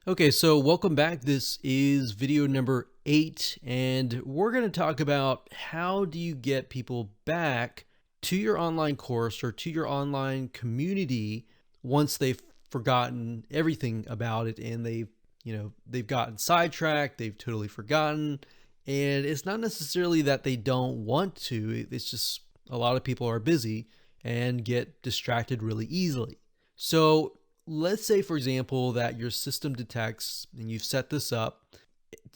Okay, so welcome back. This is video number 8, and we're going to talk about how do you get people back to your online course or to your online community once they've forgotten everything about it and they've gotten sidetracked, they've totally forgotten, and it's not necessarily that they don't want to, it's just a lot of people are busy and get distracted really easily. So let's say, for example, that your system detects and you've set this up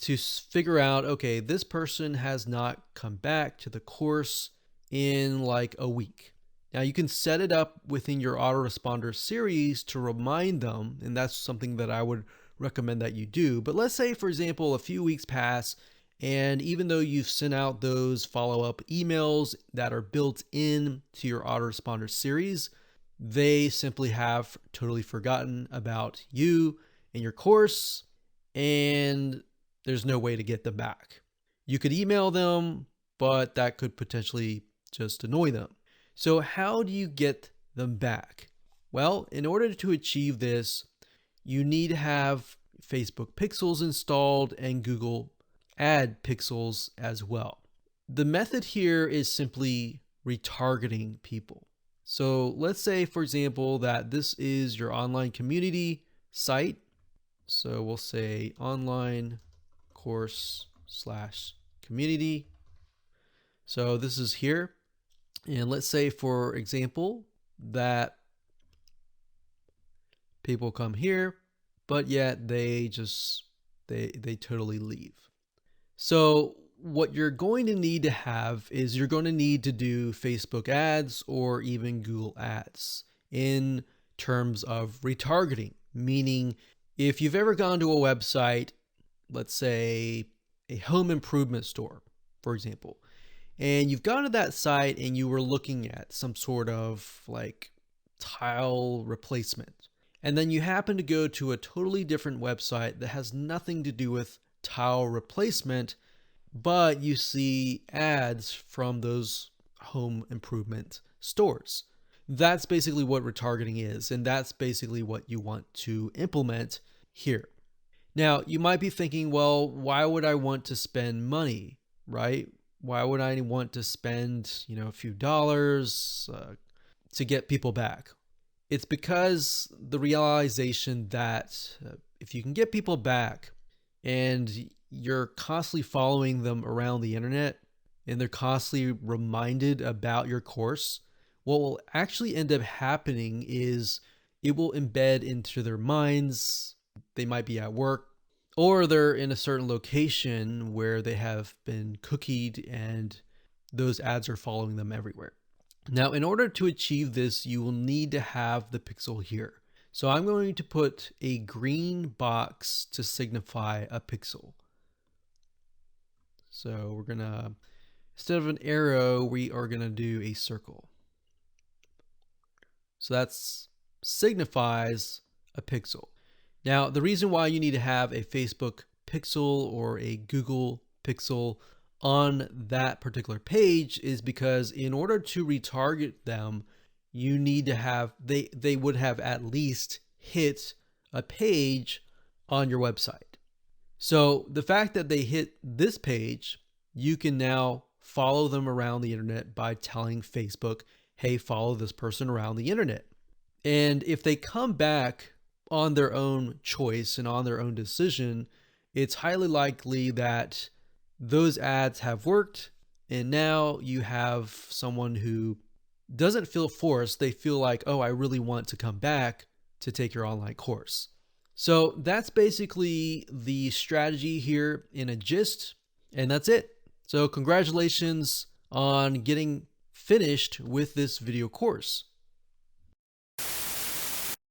to figure out, okay, this person has not come back to the course in like a week. Now you can set it up within your autoresponder series to remind them, and that's something that I would recommend that you do. But let's say, for example, a few weeks pass, and even though you've sent out those follow-up emails that are built in to your autoresponder series, they simply have totally forgotten about you and your course, and there's no way to get them back. You could email them, but that could potentially just annoy them. So how do you get them back? Well, in order to achieve this, you need to have Facebook pixels installed and Google ad pixels as well. The method here is simply retargeting people. So let's say, for example, that this is your online community site. So we'll say online course / community. So this is here. And let's say, for example, that people come here, but yet they totally leave. So what you're going to need to have is you're going to need to do Facebook ads or even Google ads in terms of retargeting, meaning if you've ever gone to a website, let's say a home improvement store, for example, and you've gone to that site and you were looking at some sort of like tile replacement, and then you happen to go to a totally different website that has nothing to do with tile replacement, but you see ads from those home improvement stores. That's basically what retargeting is, and that's basically what you want to implement here. Now, you might be thinking, well, why would I want to spend money, right? Why would I want to spend, a few dollars to get people back? It's because the realization that if you can get people back and you're constantly following them around the internet and they're constantly reminded about your course, what will actually end up happening is it will embed into their minds. They might be at work or they're in a certain location where they have been cookied and those ads are following them everywhere. Now, in order to achieve this, you will need to have the pixel here. So I'm going to put a green box to signify a pixel. So we're going to, instead of an arrow, we are going to do a circle. So that signifies a pixel. Now, the reason why you need to have a Facebook pixel or a Google pixel on that particular page is because in order to retarget them, you need to have, they would have at least hit a page on your website. So the fact that they hit this page, you can now follow them around the internet by telling Facebook, hey, follow this person around the internet. And if they come back on their own choice and on their own decision, it's highly likely that those ads have worked. And now you have someone who doesn't feel forced. They feel like, oh, I really want to come back to take your online course. So that's basically the strategy here in a gist, and that's it. So congratulations on getting finished with this video course.